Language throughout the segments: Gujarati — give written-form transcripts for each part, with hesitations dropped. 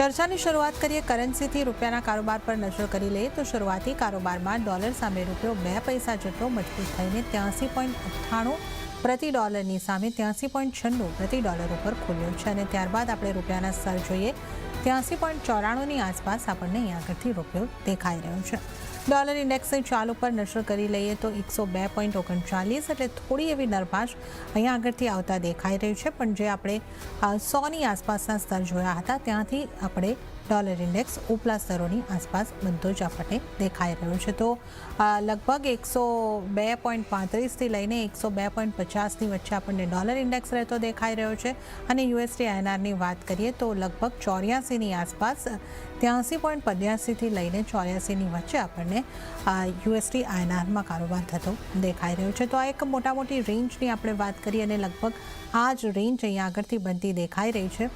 ચર્ચાની શરૂઆત કરીએ કરન્સીથી રૂપિયાના કારોબાર પર નજર કરી લઈએ તો શરૂઆતી કારોબારમાં ડોલર સામે રૂપિયો 2 પૈસા જેટલો મજબૂત થઈને 83.98 પ્રતિ ડોલરની સામે 83.96 પ્રતિ ડોલર ઉપર ખુલ્યો છે અને ત્યારબાદ આપણે રૂપિયાના સ્તર જોઈએ 83.94ની આસપાસ આપણને અહીં આગળથી રૂપિયો દેખાઈ રહ્યો છે। ડોલર ઇન્ડેક્સની ચાલ ઉપર નજર કરી લઈએ તો 102.39 એટલે થોડી એવી નરમાશ અહીંયા આગળથી આવતા દેખાઈ રહી છે, પણ જે આપણે 100ની આસપાસના સ્તર જોયા હતા ત્યાંથી આપણે ડોલર ઇન્ડેક્સ ઉપલા સ્તરોની આસપાસ બધો જ આપણને દેખાઈ રહ્યો છે। તો લગભગ 102.35થી લઈને 102.50ની વચ્ચે આપણને ડોલર ઇન્ડેક્સ રહેતો દેખાઈ રહ્યો છે અને યુએસડી આઈએનઆરની વાત કરીએ તો લગભગ 84ની આસપાસ 83.85થી લઈને 84ની વચ્ચે આપણને યુએસડી આઈએનઆરમાં કારોબાર થતો દેખાઈ રહ્યો છે। તો આ એક મોટી રેન્જની આપણે વાત કરીએ અને લગભગ આ જ રેન્જ અહીંયા આગળથી બનતી દેખાઈ રહી છે।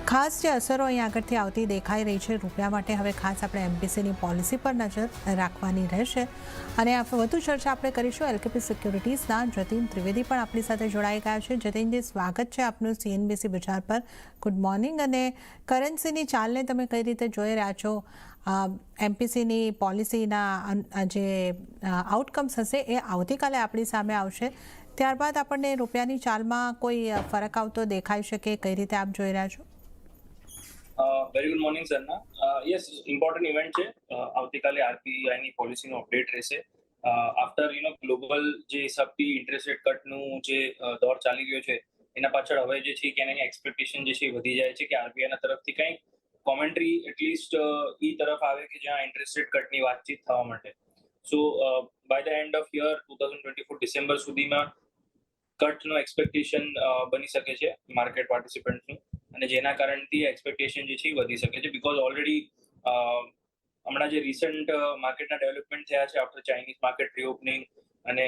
ખાસ જે અસરો અહીંયા આગળથી આવતી દેખાઈ રહી છે રૂપિયા માટે હવે ખાસ આપણે એમપીસીની પોલિસી પર નજર રાખવાની રહેશે અને વધુ ચર્ચા આપણે કરીશું। એલકેપી સિક્યોરિટીઝના જતીન ત્રિવેદી પણ આપણી સાથે જોડાઈ ગયા છે। જતીનજી, સ્વાગત છે આપનું સીએનબીસી બજાર પર। Good morning. અને કરન્સીની ચાલને તમે કઈ રીતે જોઈ રહ્યા છો? એમપીસીની પોલિસીના જે આઉટકમ્સ હશે એ આવતીકાલે આપણી સામે આવશે, ત્યારબાદ આપણને રૂપિયાની ચાલમાં કોઈ ફરક આવતો દેખાઈ શકે? કઈ રીતે આપ જોઈ રહ્યા છો? વેરી ગુડ મોર્નિંગ સરના। યસ, ઇમ્પોર્ટન્ટ ઇવેન્ટ છે। આવતીકાલે આરબીઆઈ ની પોલિસીનો અપડેટ રહેશે આફ્ટર ગ્લોબલ જે હિસાબથી ઇન્ટરેસ્ટ રેટ કટનું જે દોર ચાલી રહ્યો છે એના પાછળ હવે જે છે કે એની એક્સપેક્ટેશન જે છે વધી જાય છે કે આરબીઆઈના તરફથી કંઈક કોમેન્ટ્રી એટલીસ્ટ એ તરફ આવે કે જ્યાં ઇન્ટરેસ્ટ રેટ કટની વાતચીત થવા માટે। So by the end of year 2024 December સુધીમાં કટનો એક્સપેક્ટેશન બની શકે છે માર્કેટ પાર્ટિસિપન્ટનું, અને જેના કારણથી એક્સપેક્ટેશન જે છે એ વધી શકે છે બીકોઝ ઓલરેડી હમણાં જે રિસન્ટ માર્કેટના ડેવલપમેન્ટ થયા છે આફ્ટર ચાઇનીઝ માર્કેટ રીઓપનિંગ અને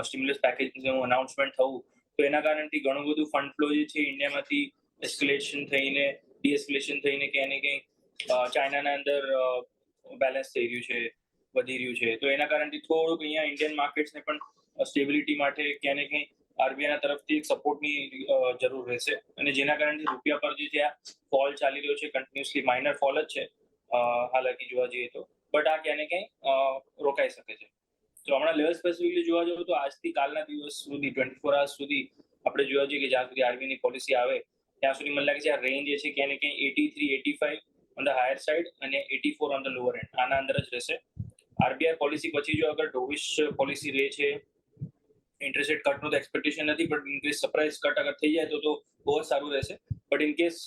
સ્ટિમ્યુલસ પેકેજનું અનાઉન્સમેન્ટ થવું, તો એના કારણથી ઘણું બધું ફંડ ફ્લો જે છે ઇન્ડિયામાંથી એસ્કેલેશન થઈને ડીએસ્કેલેશન થઈને ક્યાંય ને ક્યાંય ચાઇનાના અંદર બેલેન્સ થઈ રહ્યું છે, વધી રહ્યું છે। તો એના કારણથી થોડુંક અહીંયા ઇન્ડિયન માર્કેટ્સને પણ સ્ટેબિલિટી માટે ક્યાંય ને ક્યાંય આરબીઆઈના તરફથી એક સપોર્ટની જરૂર રહેશે, અને જેના કારણથી રૂપિયા પર જે ત્યાં ફોલ ચાલી રહ્યો છે કન્ટિન્યુઅસલી માઇનર ફોલ જ છે હાલાકી જોવા જઈએ તો, બટ આ ક્યાંય ને ક્યાંય રોકાઈ શકે છે। તો હમણાં લેવલ સ્પેસિફિકલી જોવા જઈએ તો આજથી કાલના દિવસ સુધી 24 અવર્સ સુધી આપણે જોવા જઈએ કે જ્યાં સુધી આરબીઆઈની પોલિસી આવે ત્યાં સુધી મને લાગે છે આ રેન્જ જે છે ક્યાંય ને ક્યાંય 83-85 ઓન ધ હાયર સાઇડ અને 84 ઓન ધ લોઅર એન્ડ, આના અંદર જ રહેશે। આરબીઆઈ પોલિસી પછી જો અગર ડોવિશ પોલિસી રહે છે, ઇન્ટરેસ્ટ રેટ કટનું તો એક્સપેક્ટેશન નથી, બટ ઇનકેસ સરપ્રાઇઝ કટ અગર થઈ જાય તો બહુ જ સારું રહેશે। બટ ઇનકેસ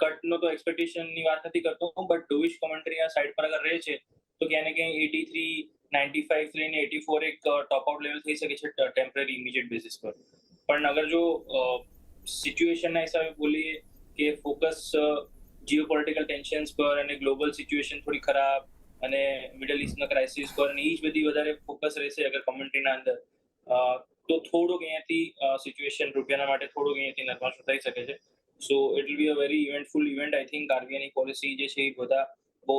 કટનો તો એક્સપેક્ટેશનની વાત નથી કરતો હું, બટ ડોવિશ કોમેન્ટ્રી આ સાઇડ પર અગર રહે છે તો ક્યાંય ને ક્યાંય 83-95 લઈને 84 એક ટોપ આઉટ લેવલ થઈ શકે છે ટેમ્પરરી ઇમિડિયેટ બેસિસ પર। પણ અગર જો સિચ્યુએશનના હિસાબે બોલીએ કે ફોકસ જીઓપોલિટિકલ ટેન્શન્સ પર અને ગ્લોબલ સિચ્યુએશન થોડી ખરાબ અને મિડલ ઇસ્ટના ક્રાઇસિસ પર અને એ જ બધી વધારે ફોકસ રહેશે અગર કોમેન્ટ્રીના અંદર, તો થોડુંક અહીંયાથી સિચ્યુએશન રૂપિયાના માટે થોડુંક અહીંયાથી નરમાશ થઈ શકે છે। So it will be a very eventful event. I think આરબીઆઈની પોલિસી જે છે એ બધા બહુ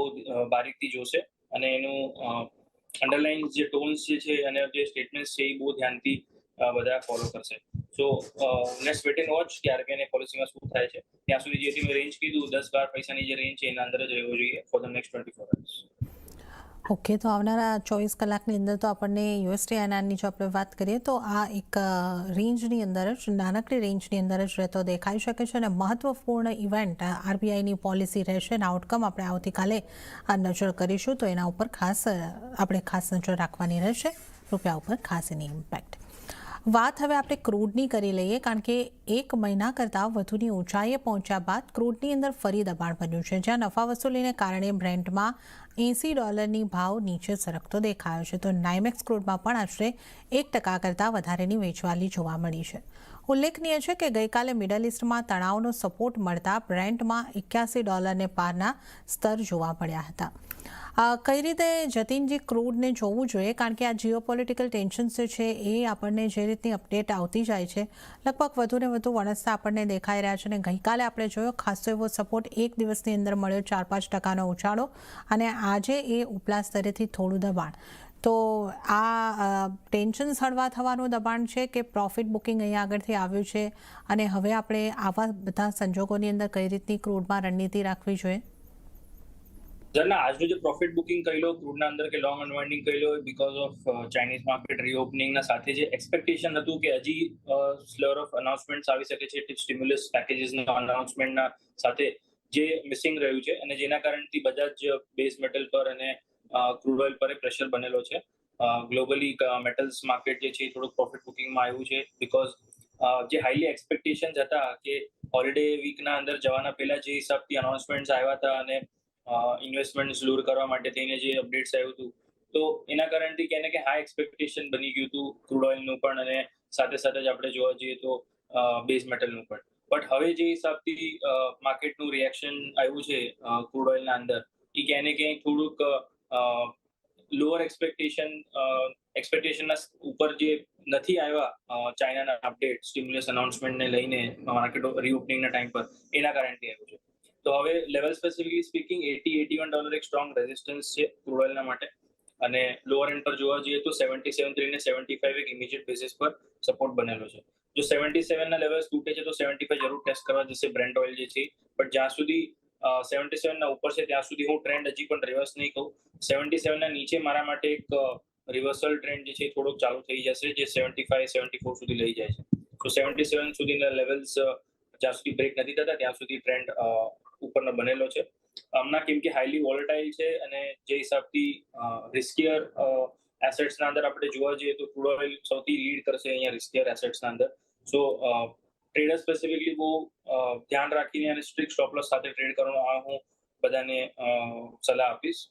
બારીકથી જોશે અને એનું અંડરલાઇન જે ટોન્સ જે છે અને જે સ્ટેટમેન્ટ્સ છે એ બહુ ધ્યાનથી બધા ફોલો કરશે। So let's wait and watch કે આરબીઆઈની પોલિસીમાં શું થાય છે। ત્યાં સુધી જે મેં રેન્જ કીધું 10-12 પૈસાની જે રેન્જ છે એના અંદર જ રહેવો જોઈએ for the next 24 hours. Okay, તો આવનારા 24 કલાકની અંદર તો આપણને યુએસડી આઈએનઆરની જો આપણે વાત કરીએ તો આ એક રેન્જની અંદર જ, નાનકડી રેન્જની અંદર જ રહેતો દેખાઈ શકે છે અને મહત્વપૂર્ણ ઇવેન્ટ આરબીઆઈની પોલિસી રહેશે અને આઉટકમ આપણે આવતીકાલે આ નજર કરીશું, તો એના ઉપર આપણે ખાસ નજર રાખવાની રહેશે, રૂપિયા ઉપર ખાસ એની ઇમ્પેક્ટ। વાત હવે આપણે ક્રૂડની કરી લઈએ, કારણ કે 1 મહિના કરતાં વધુની ઊંચાઈએ પહોંચ્યા બાદ ક્રૂડની અંદર ફરી દબાણ બન્યું છે, જ્યાં નફા વસૂલીને કારણે બ્રેન્ટમાં $80 ભાવ નીચે સરકતો દેખાયો છે, તો નાઇમેક્સ ક્રૂડમાં પણ આશરે 1% કરતાં વધારેની વેચવાલી જોવા મળી છે। ઉલ્લેખનીય છે કે ગઈકાલે મિડલ ઇસ્ટમાં તણાવનો સપોર્ટ મળતા બ્રેન્ટમાં $81 પારના સ્તર જોવા મળ્યા હતા। કઈ રીતે જતીનજી ક્રૂડને જોવું જોઈએ, કારણ કે આ જીઓપોલિટિકલ ટેન્શન્સ જે છે એ આપણને જે રીતની અપડેટ આવતી જાય છે લગભગ વધુને વધુ વણસતા આપણને દેખાઈ રહ્યા છે, અને ગઈકાલે આપણે જોયો ખાસો એવો સપોર્ટ એક દિવસની અંદર મળ્યો, 4-5% ઉછાળો, અને આજે એ ઉપલા સ્તરેથી થોડું દબાણ, તો આ ટેન્શન્સ હળવા થવાનું દબાણ છે કે પ્રોફિટ બુકિંગ અહીંયા આગળથી આવ્યું છે અને હવે આપણે આવા બધા સંજોગોની અંદર કઈ રીતની ક્રૂડમાં રણનીતિ રાખવી જોઈએ? જરના આજનું જે પ્રોફિટ બુકિંગ કહી લો ક્રૂડના અંદર કે લોંગ અનવાઇન્ડિંગ કહી લો બીકોઝ ઓફ ચાઇનીઝ માર્કેટ રીઓપનિંગના સાથે જે એક્સપેક્ટેશન હતું કે હજી સ્લેવર ઓફ અનાઉન્સમેન્ટ્સ આવી શકે છે સ્ટિમ્યુલસ પેકેજીસના અનાઉન્સમેન્ટના સાથે જે મિસિંગ રહ્યું છે અને જેના કારણથી બધા જ બેઝ મેટલ પર અને ક્રૂડ ઓઇલ પર પ્રેશર બનેલો છે. ગ્લોબલી મેટલ્સ માર્કેટ જે છે થોડુંક પ્રોફિટ બુકિંગમાં આવ્યું છે બીકોઝ જે હાઈલી એક્સપેક્ટેશન્સ હતા કે હોલિડે વીકના અંદર જવાના પહેલા જે હિસાબથી અનાઉન્સમેન્ટ્સ આવ્યા હતા અને ઇન્વેસ્ટમેન્ટ લૂર કરવા માટે થઈને જે અપડેટ્સ આવ્યું હતું તો એના કારણથી કહે કે હાઈ એક્સપેક્ટેશન બની ગયું હતું ક્રૂડ ઓઇલનું પણ અને સાથે સાથે જ આપણે જોવા જઈએ તો બેઝ મેટલનું પણ. બટ હવે જે હિસાબથી માર્કેટનું રિએક્શન આવ્યું છે ક્રૂડ ઓઇલના અંદર એ ક્યાંય ને ક્યાંય થોડુંક લોઅર એક્સપેક્ટેશનના ઉપર જે નથી આવ્યા ચાઇનાના અપડેટ સ્ટિમ્યુલસ અનાઉન્સમેન્ટને લઈને માર્કેટ રીઓપનિંગના ટાઈમ પર એના કારણથી આવ્યું છે. તો હવે લેવલ સ્પેસિફિકલી સ્પીકિંગ $80-81 એક સ્ટ્રોંગ રેઝિસ્ટન્સ છે ક્રૂડ ઓઇલના માટે અને લોઅર એન્ડ પર જોવા જઈએ તો 77 ને 75 એક ઇમિડિયેટ બેસિસ પર સપોર્ટ બનેલો છે. જો 77 ના લેવલ્સ તૂટે છે તો 75 જરૂર ટેસ્ટ કરવા જશે બ્રેન્ટ ઓઇલ જે છે બટ જ્યાં સુધી 77 ના ઉપર છે ત્યાં સુધી હું ટ્રેન્ડ હજી પણ રિવર્સ નહીં કહું. 77 ના નીચે મારા માટે એક રિવર્સલ ટ્રેન્ડ જે છે થોડોક ચાલુ થઈ જશે જે 75-74 સુધી લઈ જાય છે. તો 77 સુધીના લેવલ્સ જ્યાં સુધી બ્રેક નથી થતા ત્યાં સુધી ટ્રેન્ડ ઉપરનો બનેલો છે. હમણાં કેમ કે હાઈલી વોલેટાઇલ છે અને જે હિસાબથી રિસ્કિયર એસેટ્સના અંદર આપણે જોવા જઈએ તો ક્રૂડ ઓઇલ સૌથી લીડ કરશે અહીંયા રિસ્કિયર એસેટ્સના અંદર. સો ટ્રેડર સ્પેસિફિકલી બહુ ધ્યાન રાખીને અને સ્ટ્રિક્ટ સ્ટોપ લોસ સાથે ટ્રેડ કરવાનો હું બધાને સલાહ આપીશ.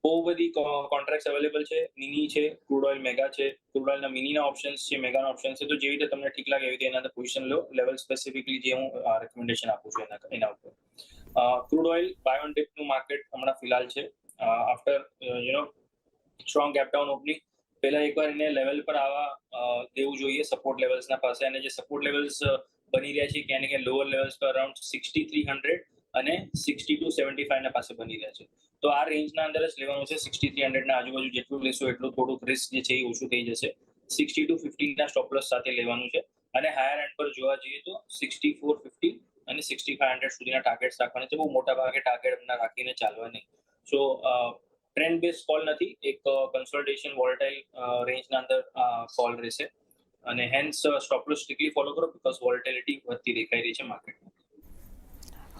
બહુ બધી કોન્ટ્રાક્ટ અવેલેબલ છે. મિની છે, ક્રૂડ ઓઇલ મેગા છે, ક્રૂડ ઓઇલના મિનીના ઓપ્શન્સ છે, મેગાના ઓપ્શન્સ છે. તો જેવી રીતે તમને ઠીક લાગે એવી રીતે એના અંદર પોઝિશન લો. લેવલ સ્પેસિફિકલી જે હું રેકમેન્ડેશન આપું છું એના ઉપર. ક્રૂડ ઓઇલ બાય ઓન ડિપનું માર્કેટ હમણાં ફિલહાલ છે. After strong gap down opening પહેલા એકવાર એને લેવલ પર આવવા દેવું જોઈએ સપોર્ટ લેવલ્સના પાસે અને જે સપોર્ટ લેવલ્સ બની રહ્યા છે ક્યાં ને ક્યાં લોઅર લેવલ્સ પર અરાઉન્ડ 6300 અને 6275 ના પાસે બની રહ્યા છે. તો આ રેન્જના અંદર જ લેવાનું છે. 6300 ના આજુબાજુ જેટલું લેશો એટલું થોડુંક રિસ્ક જે છે એ ઓછું થઈ જશે. 6250 ના સ્ટોપ લોસ સાથે લેવાનું છે અને હાયર એન્ડ પર જોવા જઈએ તો 6450 અને 6500 સુધીના ટાર્ગેટ્સ રાખવાના છે. બહુ મોટા ભાગે ટાર્ગેટ એમના રાખીને ચાલવા નહીં. સો ટ્રેન્ડ બેઝ કોલ નથી, એક કન્સોલિડેશન વોલેટાઇલ રેન્જના અંદર કોલ રહેશે અને hence stop loss strictly follow કરો બીકોઝ વોલેટિલિટી વધતી દેખાઈ રહી છે માર્કેટમાં.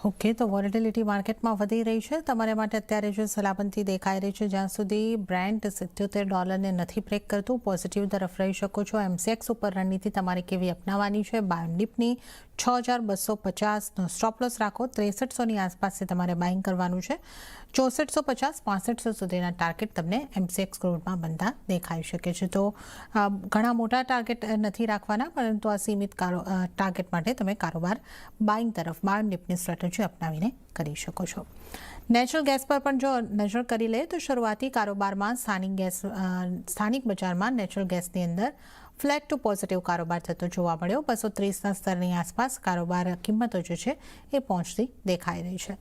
ઓકે, તો વોલેટિલિટી માર્કેટમાં વધી રહી છે. તમારા માટે અત્યારે જો સલામતી દેખાઈ રહી છે જ્યાં સુધી બ્રેન્ટ $77 નથી બ્રેક કરતું પોઝિટિવ તરફ રહી શકો છો. MCX ઉપર રણનીતિ તમારે કેવી અપનાવવાની છે? બાયોન્ડિપની 6250નો સ્ટોપ લોસ રાખો. 6300ની આસપાસથી તમારે બાઇંગ કરવાનું છે. 6450-6500 સુધીના ટાર્ગેટ તમને MCX ક્રૂડમાં બનતા દેખાઈ શકે છે. તો ઘણા મોટા ટાર્ગેટ નથી રાખવાના પરંતુ આ સીમિત ટાર્ગેટ માટે તમે કારોબાર બાઇંગ તરફ બાયોન્ડિપની સ્ટ્રેટેજી અપનાવીને કરી શકો છો. નેચરલ ગેસ પર પણ જો નજર કરી લે તો શરૂઆતી કારોબારમાં સ્થાનિક બજારમાં નેચરલ ગેસની અંદર ફ્લેટ ટુ પોઝિટિવ કારોબાર થતો જોવા મળ્યો. 230ના સ્તરની આસપાસ કારોબાર કિંમતો જે છે એ પહોંચતી દેખાઈ રહી છે.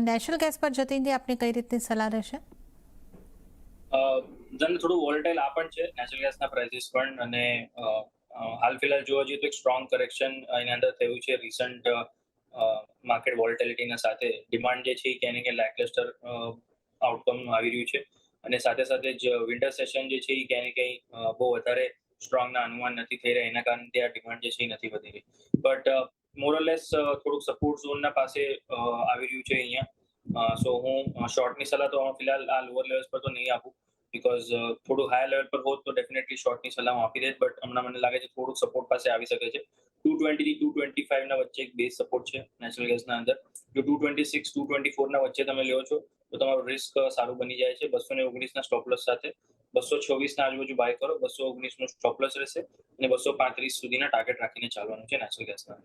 નેચરલ ગેસ પર જતીનજી આપની કઈ રીતની સલાહ રહેશે? થોડું વોલેટાઇલ આ પણ છે નેચરલ ગેસના પ્રાઇસીસ પણ અને હાલ ફિલહાલ જોવા જઈએ તો એક સ્ટ્રોંગ કરેક્શન એની અંદર થયું છે રિસન્ટ માર્કેટ વોલેટિલિટીના સાથે. ડિમાન્ડ જે છે એ ક્યાંય ને ક્યાંય લેકલસ્ટર આઉટકમ આવી રહ્યું છે અને સાથે સાથે જ વિન્ટર સેશન જે છે એ ક્યાંય ને ક્યાંય બહુ વધારે સ્ટ્રોંગના અનુમાન નથી થઈ રહ્યા એના કારણે આ ડિમાન્ડ જે છે એ નથી વધી રહી. બટ મોરલેસ થોડુંક સપોર્ટ ઝોનના પાસે આવી રહ્યું છે અહીંયા. સો હું શોર્ટની સલાહ તો ફિલહાલ આ લોઅર લેવલ્સ પર તો નહીં આપું બીકોઝ થોડું હાયર લેવલ પર હોત તો ડેફિનેટલી શોર્ટની સલાહ હું આપી દેત. બટ હમણાં મને લાગે છે થોડુંક સપોર્ટ પાસે આવી શકે છે. 220 થી 225 ના વચ્ચે એક બેઝ સપોર્ટ છે નેચરલ ગેસના અંદર. જો 226 224 ના વચ્ચે તમે લ્યો છો તો તમારું રિસ્ક સારું બની જાય છે. 219 ના સ્ટોપ લોસ સાથે 226 ના આજુબાજુ બાય કરો. 219 નો સ્ટોપ લોસ રહેશે અને 235 સુધીના ટાર્ગેટ રાખીને ચાલવાનું છે નેચરલ ગેસના.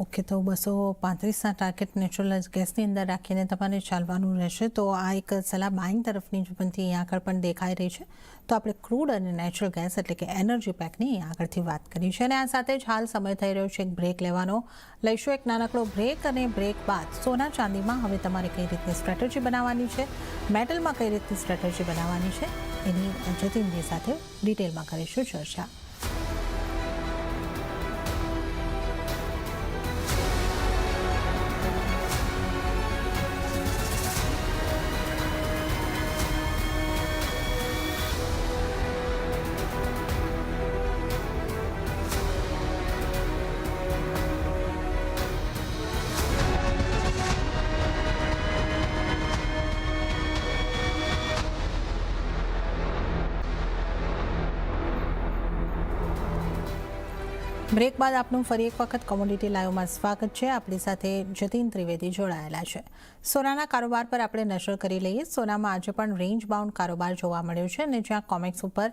ઓકે, તો 235ના ટાર્ગેટ નેચરલ ગેસની અંદર રાખીને તમારે ચાલવાનું રહેશે. તો આ એક સલાહ બાઇંગ તરફની જ બનતી આગળ પણ દેખાઈ રહી છે. તો આપણે ક્રૂડ અને નેચરલ ગેસ એટલે કે એનર્જી પેકની આગળથી વાત કરી છે અને આ સાથે જ હાલ સમય થઈ રહ્યો છે એક બ્રેક લેવાનો. લઈશું એક નાનકડો બ્રેક અને બ્રેક બાદ સોના ચાંદીમાં હવે તમારે કઈ રીતની સ્ટ્રેટેજી બનાવવાની છે, મેટલમાં કઈ રીતની સ્ટ્રેટેજી બનાવવાની છે એની જતીનજી સાથે ડિટેલમાં કરીશું ચર્ચા. બ્રેક બાદ આપનું ફરી એક વખત કોમોડિટી લાઈવમાં સ્વાગત છે. આપણી સાથે જતીન ત્રિવેદી જોડાયેલા છે. સોનાના કારોબાર પર આપણે નજર કરી લઈએ. સોનામાં આજે પણ રેન્જ બાઉન્ડ કારોબાર જોવા મળ્યો છે અને જ્યાં કોમેક્સ ઉપર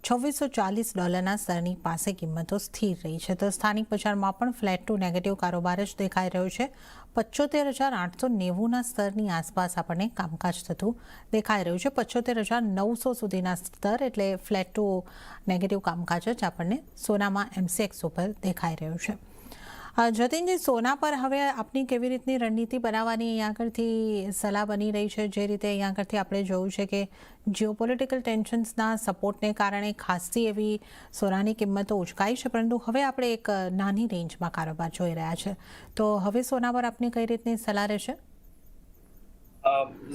$2640 સ્તરની પાસે કિંમતો સ્થિર રહી છે, તો સ્થાનિક બજારમાં પણ ફ્લેટ ટુ નેગેટિવ કારોબાર જ દેખાઈ રહ્યો છે. 75,890ના સ્તરની આસપાસ આપણને કામકાજ થતું દેખાઈ રહ્યું છે. 75,900 સુધીના સ્તર એટલે ફ્લેટ ટુ નેગેટિવ કામકાજ જ આપણને સોનામાં MCX ઉપર દેખાઈ રહ્યું છે. જતીનજી, સોના પર હવે આપની કેવી રીતની રણનીતિ બનાવવાની અહીંયા આગળથી સલાહ બની રહી છે? જે રીતે અહીંયા આગળથી આપણે જોયું છે કે જીઓપોલિટિકલ ટેન્શન્સના સપોર્ટને કારણે ખાસી એવી સોનાની કિંમતો ઉચકાઈ છે, પરંતુ હવે આપણે એક નાની રેન્જમાં કારોબાર જોઈ રહ્યા છે, તો હવે સોના પર આપની કઈ રીતની સલાહ રહેશે?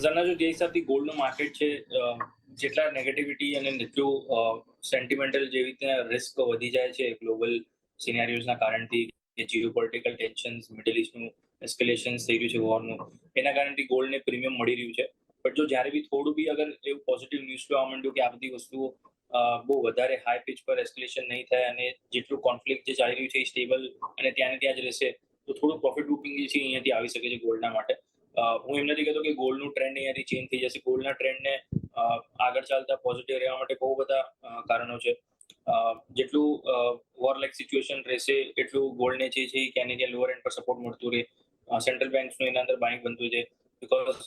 ઝરના, જો જે હિસાબથી ગોલ્ડનું માર્કેટ છે, જેટલા નેગેટિવિટી અને જેટલું સેન્ટિમેન્ટલ જેવી રીતે રિસ્ક વધી જાય છે ગ્લોબલ સિનેરિયોઝના કારણથી, કે જીઓપોલિટિકલ ટેન્શન્સ, મિડલ ઇસ્ટનું એસ્કેલેશન થઈ રહ્યું છે વોરનું, એના કારણથી ગોલ્ડને પ્રીમિયમ મળી રહ્યું છે. બટ જો જ્યારે બી થોડું બી અગર એવું પોઝિટિવ ન્યૂઝ આવવા માંડ્યું કે આ બધી વસ્તુઓ બહુ વધારે હાઈ પિચ પર એસ્કેલેશન નહીં થાય અને જેટલું કોન્ફ્લિક્ટ જે ચાલી રહ્યું છે એ સ્ટેબલ અને ત્યાં જ રહેશે, તો થોડું પ્રોફિટ બુકિંગ જે છે અહીંયાથી આવી શકે છે ગોલ્ડના માટે. હું એમ નથી કહેતો કે ગોલ્ડનું ટ્રેન્ડ અહીંયાથી ચેન્જ થઈ જશે. ગોલ્ડના ટ્રેન્ડને આગળ ચાલતા પોઝિટિવ રહેવા માટે બહુ બધા કારણો છે. જેટલું વોર લાઇક સિચ્યુએશન રહેશે એટલું ગોલ્ડને જે છે ક્યાં ને ક્યાં લોઅર એન્ડ પર સપોર્ટ મળતું રહે. સેન્ટ્રલ બેંક્સનું એના અંદર બાઇંગ બનતું છે, બીકોઝ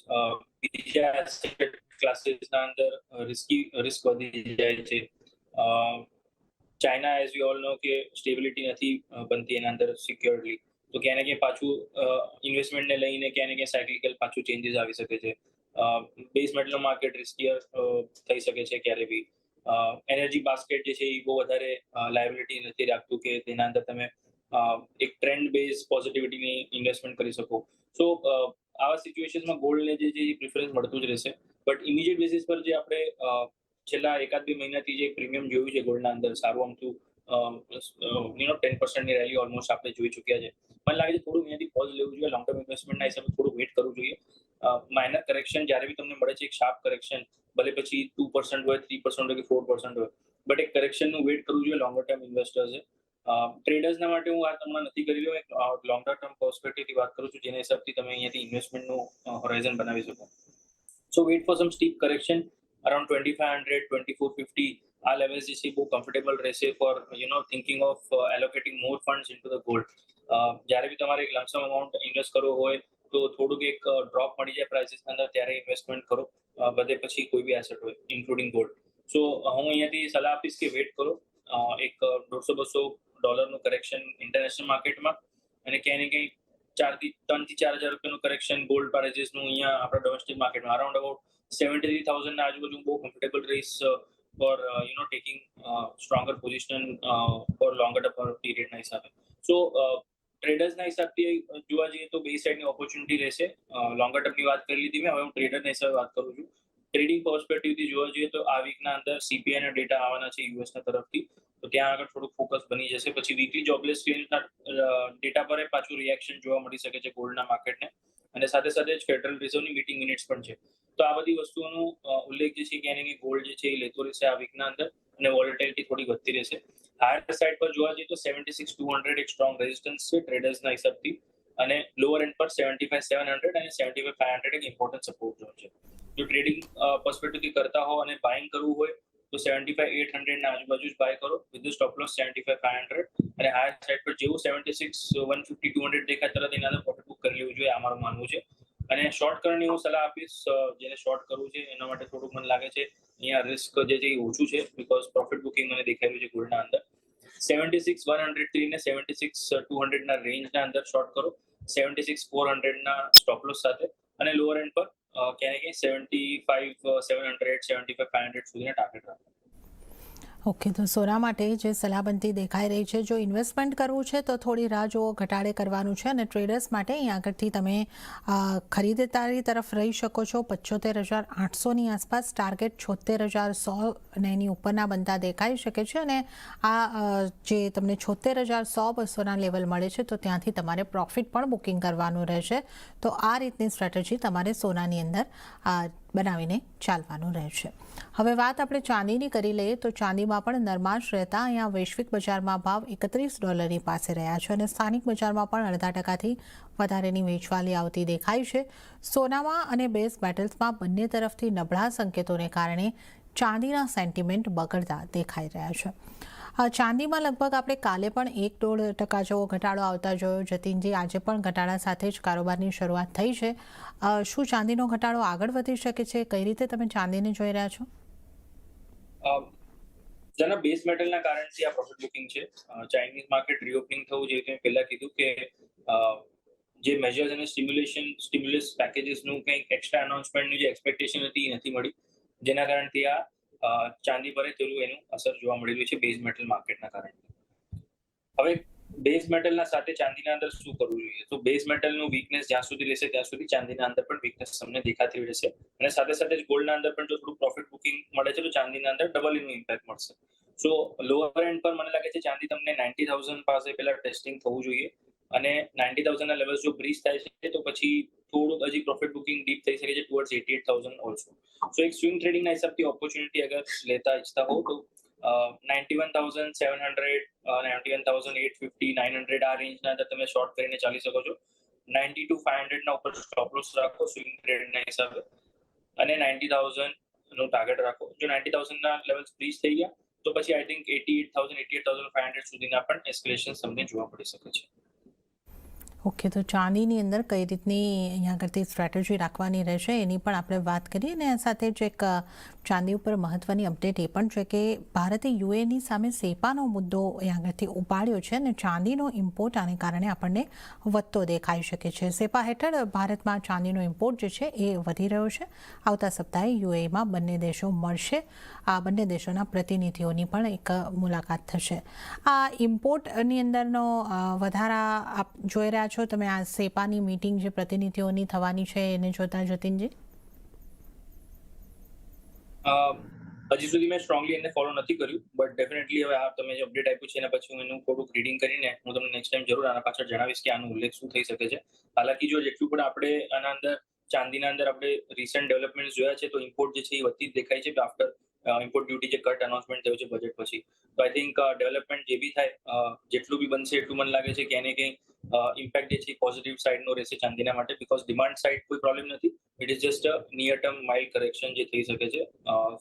બીજા એસેટ ક્લાસીસના અંદર રિસ્ક વધી જાય છે. China, as you all know, કે સ્ટેબિલિટી નથી બનતી એના અંદર સિક્યોરલી, તો ક્યાં ને ક્યાં પાછું ઇન્વેસ્ટમેન્ટને લઈને ક્યાં ને ક્યાં સાયક્લિકલ પાછું ચેન્જીસ આવી શકે છે. બેઝ મેટલનું માર્કેટ રિસ્કીયર થઈ શકે છે ક્યારે બી. એનર્જી બાસ્કેટ જે છે એ બહુ વધારે લાયબિલિટી નથી રાખતું કે તેના અંદર તમે એક ટ્રેન્ડ બેઝ પોઝિટિવિટીની ઇન્વેસ્ટમેન્ટ કરી શકો. સો આવા સિચ્યુએશનમાં ગોલ્ડને જે છે એ પ્રિફરન્સ મળતું જ રહેશે. બટ ઇમિડિયેટ બેસિસ પર જે આપણે છેલ્લા 1-2 મહિનાથી જે પ્રીમિયમ જોયું છે ગોલ્ડના અંદર, સારું અમથું 10%ની રેલી ઓલમોસ્ટ આપણે જોઈ ચૂક્યા છે. મને લાગે છે થોડું અહીંયાથી પોઝ લેવું જોઈએ. લોંગ ટર્મ ઇન્વેસ્ટમેન્ટના હિસાબે થોડું વેઇટ કરવું જોઈએ. માઇનર કરેક્શન જ્યારે બી તમને મળે છે, એક શાર્પ કરેક્શન, ભલે પછી 2% હોય, 3% હોય કે 4% હોય, બટ એક કરેક્શનનું વેઇટ કરવું જોઈએ લોંગર ટર્મ ઇન્વેસ્ટર્સે. ટ્રેડર્સના માટે હું વાત હમણાં નથી કરી રહ્યો, એક લોંગર ટર્મ પર્સપેક્ટિવથી વાત કરું છું, જેના હિસાબથી તમે અહીંયાથી ઇન્વેસ્ટમેન્ટનું હોરાઇઝન બનાવી શકો. So wait for some steep correction around 2500, 2450 આ લેવલ્સ જે છે બહુ કમ્ફર્ટેબલ રહેશે for thinking of allocating more funds into the gold. જ્યારે બી તમારે એક લમસમ અમાઉન્ટ ઇન્વેસ્ટ કરવો હોય તો થોડુંક એક ડ્રોપ મળી જાય પ્રાઇસીસના અંદર ત્યારે ઇન્વેસ્ટમેન્ટ કરો, બધે પછી કોઈ બી એસેટ હોય ઇન્ક્લુડિંગ ગોલ્ડ. સો હું અહીંયાથી સલાહ આપીશ કે વેઇટ કરો એક $150-200 કરેક્શન ઇન્ટરનેશનલ માર્કેટમાં, અને ક્યાંય ને ક્યાંય 3,000-4,000 રૂપિયાનું કરેક્શન ગોલ્ડ પ્રાઇસીસનું અહીંયા આપણા ડોમેસ્ટિક માર્કેટમાં અરાઉન્ડ અબાઉટ 73,000ના આજુબાજુ બહુ કમ્ફર્ટેબલ રહીશ for taking stronger position for longer term પીરિયડના હિસાબે. સો ટ્રેડર્સના હિસાબથી જોવા જઈએ તો બે સાઈડની ઓપોર્ચ્યુનિટી રહેશે. લોંગર ટર્મની વાત કરી લીધી મેં, હવે હું ટ્રેડરના હિસાબે વાત કરું છું. ટ્રેડિંગ પર્સપેક્ટિવથી જોવા જઈએ તો આ વીકના અંદર CPI ડેટા આવવાના છે યુએસના તરફથી, તો ત્યાં આગળ થોડુંક ફોકસ બની જશે. પછી વીકલી જોબલેસ ક્લેમ્સના ડેટા પર પાછું રિએક્શન જોવા મળી શકે છે ગોલ્ડના માર્કેટને, અને સાથે સાથે જ ફેડરલ રિઝર્વની મીટિંગ મિનિટ્સ પણ છે. તો આ બધી વસ્તુઓનો ઉલ્લેખ જે છે ક્યાંય ને ગોલ્ડ જે છે એ લેતો રહેશે આ વીકના અંદર, અને વોલેટિલિટી થોડી વધતી રહેશે. હાયર સાઇડ પર જોવા જઈએ તો 76,200 એક સ્ટ્રોંગ રેઝિસ્ટન્સ છે ટ્રેડર્સના હિસાબથી, અને લોઅર એન્ડ પર 75,700 અને 75,500 એક ઇમ્પોર્ટન્ટ સપોર્ટ ઝોન છે. જો ટ્રેડિંગ પર્સપેક્ટિવથી કરતા હો અને બાઇંગ કરવું હોય તો 75,800ના આજુબાજુ જ બાય કરો વિથ ધ સ્ટોપ લોસ 75,500, અને હાયર સાઇડ પર જેવું 76,150-200 દેખાય તરત એના અંદર પ્રોફિટ બુક કરી લેવું જોઈએ, આ મારું માનવું છે. અને શોર્ટ કરવાની હું સલાહ આપીશ, જેને શોર્ટ કરવું છે એના માટે થોડુંક મને લાગે છે અહીંયા રિસ્ક જે છે એ ઓછું છે, બીકોઝ પ્રોફિટ બુકિંગ મને દેખાઈ રહ્યું છે ગોલ્ડના અંદર. 76,103 ને 76,200ના રેન્જના અંદર શોર્ટ કરો, 76,400ના સ્ટોપ લોસ સાથે, અને લોઅર એન્ડ પર કહેવાય કે 75 700 75 500 સુધીના ટાર્ગેટ રાખો. ઓકે, તો સોના માટે જે સલાહબંધી દેખાઈ રહી છે, જો ઇન્વેસ્ટમેન્ટ કરવું છે તો થોડી રાહ જુઓ, ઘટાડે કરવાનું છે. અને ટ્રેડર્સ માટે અહીં આગળથી તમે ખરીદદારી તરફ રહી શકો છો. 75,800ની આસપાસ ટાર્ગેટ 76,100 અને એની ઉપરના બનતા દેખાઈ શકે છે. અને આ જે તમને 76,100-200ના લેવલ મળે છે, તો ત્યાંથી તમારે પ્રોફિટ પણ બુકિંગ કરવાનું રહેશે. તો આ રીતની સ્ટ્રેટેજી તમારે સોનાની અંદર બનાવીને ચાલવાનું રહેશે. હવે વાત આપણે ચાંદીની કરી લઈએ, તો ચાંદીમાં પણ નરમાશ રહેતા અહીંયા વૈશ્વિક બજારમાં ભાવ $31 પાસે રહ્યા છે અને સ્થાનિક બજારમાં પણ 0.5%થી વધારેની વેચવાલી આવતી દેખાય છે. સોનામાં અને બેઝ મેટલ્સમાં બંને તરફથી નબળા સંકેતોને કારણે ચાંદીના સેન્ટિમેન્ટ બગડતા દેખાઈ રહ્યા છે. ચાંદીમાં લગભગ આપણે કાલે પણ 1-1.5% જેવો ઘટાડો આવતા જોયો. જતીનજી, આજે પણ ઘટાડા સાથે જ કારોબારની શરૂઆત થઈ છે. શું ચાંદીનો ઘટાડો આગળ વધી શકે છે? કઈ રીતે તમે ચાંદીને જોઈ રહ્યા છો? જેના બેઝ મેટલના કારણથી આ પ્રોફિટ બુકિંગ છે. ચાઇનીઝ માર્કેટ રીઓપનિંગ થવું, જે મેં પહેલા કીધું કે જે મેજર્સ અને સ્ટિમ્યુલસ પેકેજીસનું કંઈક એક્સ્ટ્રા અનાઉન્સમેન્ટની જે એક્સપેક્ટેશન હતી એ નથી મળી, જેના કારણથી આ ચાંદી પર તેનું એનું અસર જોવા મળી રહ્યું છે બેઝ મેટલ માર્કેટના કારણે. હવે બેઝ મેટલના સાથે ચાંદીના અંદર શું કરવું જોઈએ? તો બેઝ મેટલનું વીકનેસ જ્યાં સુધી રહેશે ત્યાં સુધી ચાંદીના અંદર પણ વીકનેસ તમને દેખાતી રહેશે. અને સાથે સાથે જ ગોલ્ડના અંદર પણ જો થોડું પ્રોફિટ બુકિંગ મળે છે, તો ચાંદીના અંદર ડબલ એનું ઇમ્પેક્ટ મળશે. સો લોઅર એન્ડ પર મને લાગે છે ચાંદી તમને 90,000 પાસે પહેલા ટેસ્ટિંગ થવું જોઈએ. અને 90,000ના લેવલ્સ જો બ્રીચ થાય છે, તો પછી થોડુંક હજી પ્રોફિટ બુકિંગ ડીપ થઈ શકે છે ટુવર્ડ્સ 88,000 ઓલ્સો. સો એક સ્વિંગ ટ્રેડિંગના હિસાબથી ઓપોર્ચ્યુનિટી અગર લેતા ઈચ્છતા હો તો 91,700, 91,850, 900 આ રેન્જના અંદર તમે શોર્ટ કરીને ચાલી શકો છો. 90 to 500ના ઉપર સ્ટોપ લોસ રાખો સ્વિંગ ટ્રેડના હિસાબે, અને 90,000 નો ટાર્ગેટ રાખો. જો 90,000ના લેવલ્સ બ્રીચ થઈ ગયા તો પછી આઈ થિંક 88,000 88,500 સુધીના પણ એસ્કેલેશન તમને જોવા મળી શકે છે. ઓકે, તો ચાંદીની અંદર કઈ રીતની અહીંયા આગળથી સ્ટ્રેટેજી રાખવાની રહેશે એની પણ આપણે વાત કરીએ. અને આ સાથે જ એક ચાંદી ઉપર મહત્ત્વની અપડેટ એ પણ છે કે ભારતે યુએની સામે સેપાનો મુદ્દો અહીંયા આગળથી ઉપાડ્યો છે અને ચાંદીનો ઇમ્પોર્ટ આને કારણે આપણને વધતો દેખાઈ શકે છે. સેપા હેઠળ ભારતમાં ચાંદીનો ઇમ્પોર્ટ જે છે એ વધી રહ્યો છે. આવતા સપ્તાહે યુએમાં બંને દેશો મળશે. આ બંને દેશોના પ્રતિનિધિઓની પણ એક મુલાકાત થશે. આ ઇમ્પોર્ટની અંદરનો વધારા આપ જોઈ રહ્યા છો તમે, આ સેપાની મીટિંગ જે પ્રતિનિધિઓની થવાની છે એને જોતા, જતીનજી? હજી સુધી મેં સ્ટ્રોંગલી એને ફોલો નથી કર્યું, બટ ડેફિનેટલી હવે આ તમે જે અપડેટ આપ્યું છે એના પછી હું એનું થોડુંક રીડિંગ કરીને હું તમને નેક્સ્ટ ટાઈમ જરૂર આના પાછળ જણાવીશ કે આનો ઉલ્લેખ શું થઈ શકે છે. હાલાકી જો જેટલું પણ આપણે આના અંદર ચાંદીના અંદર આપણે રિસન્ટ ડેવલપમેન્ટ જોયા છે, તો ઇમ્પોર્ટ જે છે એ વધતી જ દેખાય છે આફ્ટર ઇમ્પોર્ટ ડ્યુટી જે કટ અનાઉન્સમેન્ટ થયું છે બજેટ પછી. તો આઈ થિંક ડેવલપમેન્ટ જે બી થાય, જેટલું બી બનશે એટલું મને લાગે છે કે એને કંઈ ઇમ્પેક્ટ જે છે પોઝિટિવ સાઇડનો રહેશે ચાંદીના માટે, બીકોઝ ડિમાન્ડ સાઇડ કોઈ પ્રોબ્લેમ નથી. It is just near term mild correction જે થઈ શકે છે.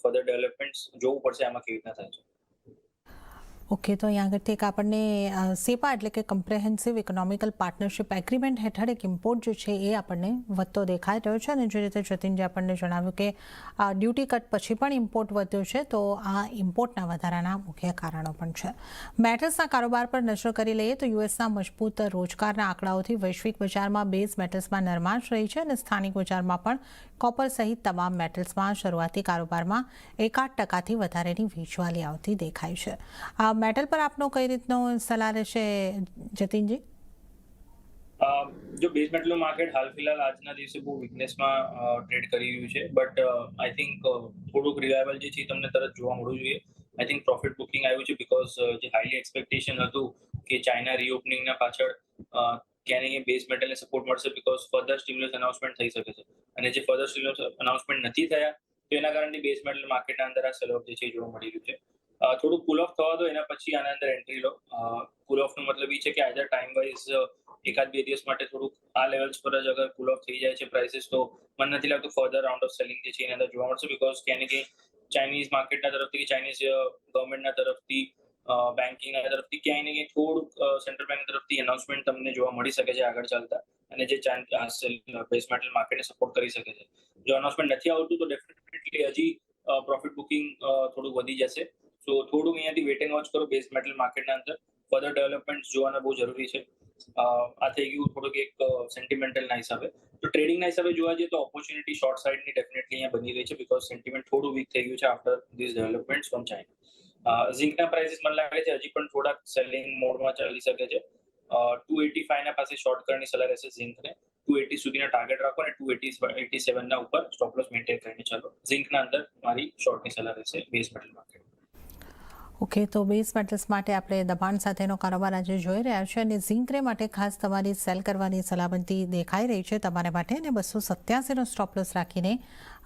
ફર્ધર ડેવલપમેન્ટ્સ જોવું પડશે આમાં કેવી રીતના થાય છે. ઓકે, તો અહીંયા આગળથી એક આપણને સેપા એટલે કે કમ્પ્રેહેન્સિવ ઇકોનોમિકલ પાર્ટનરશિપ એગ્રીમેન્ટ હેઠળ એક ઇમ્પોર્ટ જે છે એ આપણને વધતો દેખાઈ રહ્યો છે. અને જે રીતે જતીનજી આપણને જણાવ્યું કે ડ્યુટી કટ પછી પણ ઇમ્પોર્ટ વધ્યો છે, તો આ ઇમ્પોર્ટના વધારાના મુખ્ય કારણો પણ છે. મેટલ્સના કારોબાર પર નજર કરી લઈએ તો યુએસના મજબૂત રોજગારના આંકડાઓથી વૈશ્વિક બજારમાં બેઝ મેટલ્સમાં નરમાશ રહી છે અને સ્થાનિક બજારમાં પણ કોપર સહિત તમામ મેટલ્સમાં શરૂઆતી કારોબારમાં 1-8%થી વધારેની વેચવાલી આવતી દેખાય છે. મેટલ પર આપનો કઈ રીતનો સલાહ રહેશે, જતીનજી? જો બેઝ મેટલનું માર્કેટ હાલ ફિલહાલ આજના દિવસે બહુ વીકનેસમાં ટ્રેડ કરી રહ્યું છે, બટ આઈ થિંક થોડુંક રિવાઇવલ જે છે તમને તરત જોવા મળવું જોઈએ. આઈ થિંક પ્રોફિટ બુકિંગ આવ્યું છે બીકોઝ જે હાઈલી એક્સપેક્ટેશન હતું કે ચાઇના રીઓપનિંગના પાછળ ક્યાંય બેઝ મેટલને સપોર્ટ મળશે બીકોઝ ફર્ધર સ્ટિમ્યુલસ અનાઉન્સમેન્ટ થઈ શકે છે. અને જે ફર્ધર સ્ટિમ્યુલસ અનાઉન્સમેન્ટ નથી થયા, તો એના કારણે બેઝ મેટલ માર્કેટના અંદર આ સેલ ઓફ જે છે જોવા મળી રહ્યું છે. થોડું કુલ ઓફ થવા દો, એના પછી આના અંદર એન્ટ્રી લો. કુલ ઓફનો મતલબ એ છે કે આઈધર ટાઈમ વાઇઝ 1-2 દિવસ માટે થોડુંક આ લેવલ્સ પર જ અગર કુલ ઓફ થઈ જાય છે પ્રાઇસીસ, તો મને નથી લાગતું ફર્ધર રાઉન્ડ ઓફ સેલિંગ જે છે એના અંદર જોવા મળશે, બીકોઝ ક્યાંય ને ક્યાંય ચાઇનીઝ માર્કેટના તરફથી કે ચાઇનીઝ ગવર્મેન્ટના તરફથી બેન્કિંગના તરફથી ક્યાંય ને ક્યાંય થોડુંક સેન્ટ્રલ બેંક તરફથી અનાઉન્સમેન્ટ તમને જોવા મળી શકે છે આગળ ચાલતા, અને જે બેઝ મેટલ માર્કેટને સપોર્ટ કરી શકે છે. જો અનાઉન્સમેન્ટ નથી આવતું તો ડેફિનેટલી હજી પ્રોફિટ બુકિંગ થોડું વધી જશે. સો થોડું અહીંયાથી વેટ એન્ડ વોચ કરો બેઝ મેટલ માર્કેટના અંદર. ફર્ધર ડેવલપમેન્ટ જોવાના બહુ જરૂરી છે. આ થઈ ગયું થોડુંક એક સેન્ટિમેન્ટલના હિસાબે. તો ટ્રેડિંગના હિસાબે જોવા જઈએ તો ઓપોર્ચ્યુનિટી શોર્ટ સાઇડની ડેફિનેટલી અહીંયા બની રહી છે, બીકોઝ સેન્ટિમેન્ટ થોડું વીક થઈ ગયું છે after this developments from China. ઝિંકના પ્રાઇસીસ મને લાગે છે હજી પણ થોડાક સેલિંગ મોડમાં ચાલી શકે છે. 285 ના પાસે શોર્ટ કરવાની સલાહ રહેશે ઝિંકને. 280 સુધીના ટાર્ગેટ રાખો અને 287 ના ઉપર સ્ટોપ લોસ મેન્ટેન કરીને ચાલો. ઝિંકના અંદર મારી શોર્ટની સલાહ રહેશે બેઝ મેટલ માર્કેટ. ઓકે, તો બેઝ મેટલ્સ માટે આપણે દબાણ સાથેનો કારોબાર આજે જોઈ રહ્યા છે અને ઝિંકને માટે ખાસ તમારી સેલ કરવાની સલામતી દેખાઈ રહી છે તમારા માટે, અને 287નો સ્ટોપ લોસ રાખીને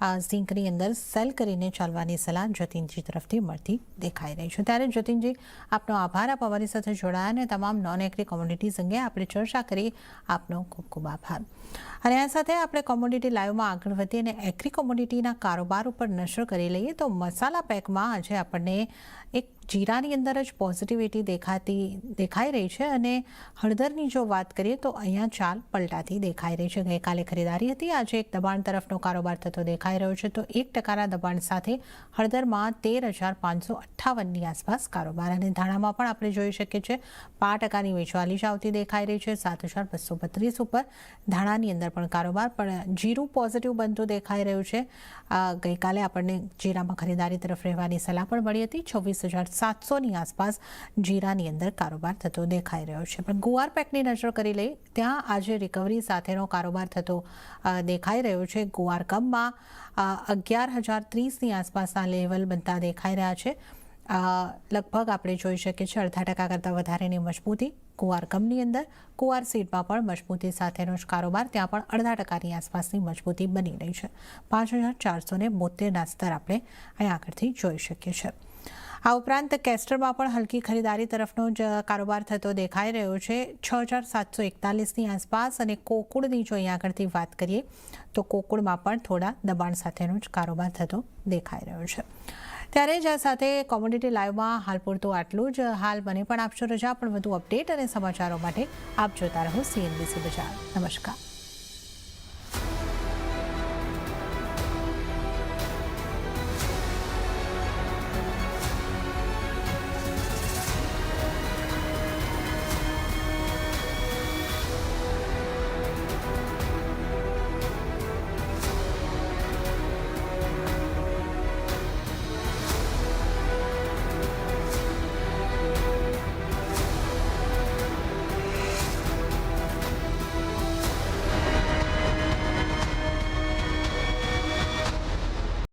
આ ઝિંકની અંદર સેલ કરીને ચાલવાની સલાહ જતીનજી તરફથી મળતી દેખાઈ રહી છે. ત્યારે જતીનજી, આપનો આભાર, આપ અમારી સાથે જોડાયા અને તમામ નોન એગ્રી કોમોડિટીઝ અંગે આપણે ચર્ચા કરી. આપનો ખૂબ ખૂબ આભાર. અને આ સાથે આપણે કોમોડિટી લાઈવમાં આગળ વધીએ અને એગ્રી કોમોડિટીના કારોબાર ઉપર નજર કરી લઈએ તો મસાલા પેકમાં આજે આપણને એક જીરાની અંદર જ પોઝિટિવિટી દેખાઈ રહી છે અને હળદરની જો વાત કરીએ તો અહીંયા ચાલ પલટાતી દેખાઈ રહી છે. ગઈકાલે ખરીદારી હતી, આજે એક દબાણ તરફનો કારોબાર થતો દેખાઈ રહ્યો છે. તો 1%ના દબાણ સાથે હળદરમાં 13,558ની આસપાસ કારોબાર, અને ધાણામાં પણ આપણે જોઈ શકીએ છીએ 5%ની વેચવાલી જ આવતી દેખાઈ રહી છે, 7,232 ઉપર. ધાણાની અંદર પણ કારોબાર, પણ જીરું પોઝિટિવ બનતું દેખાઈ રહ્યું છે. ગઈકાલે આપણને જીરામાં ખરીદારી તરફ રહેવાની સલાહ પણ મળી હતી. 26,700ની આસપાસ જીરાની અંદર કારોબાર થતો દેખાઈ રહ્યો છે. પણ ગુવાર પેકની નજર કરી લઈ, ત્યાં આજે રિકવરી સાથેનો કારોબાર થતો દેખાઈ રહ્યો છે. ગુવાર કમમાં 11,030ની આસપાસના લેવલ બનતા દેખાઈ રહ્યા છે. લગભગ આપણે જોઈ શકીએ છીએ 0.5% કરતાં વધારેની મજબૂતી કુવાર કમની અંદર. કુવાર સીડમાં પણ મજબૂતી સાથેનો જ કારોબાર, ત્યાં પણ 0.5%ની આસપાસની મજબૂતી બની રહી છે. 5,472ના સ્તર આપણે અહીં આગળથી જોઈ શકીએ છીએ. આ ઉપરાંત કેસ્ટરમાં પણ હલકી ખરીદારી તરફનો જ કારોબાર થતો દેખાઈ રહ્યો છે, 6,741ની આસપાસ. અને કોકુડની જો અહીં આગળથી વાત કરીએ તો કોકુડમાં પણ થોડા દબાણ સાથેનો જ કારોબાર થતો દેખાઈ રહ્યો છે. ત્યારે જ આ સાથે કોમોડિટી લાઈવમાં હાલ પૂરતું આટલું જ. હાલ મને પણ આપશો રજા, પણ વધુ અપડેટ અને સમાચારો માટે આપ જોતા રહો CNBC બજાર. નમસ્કાર.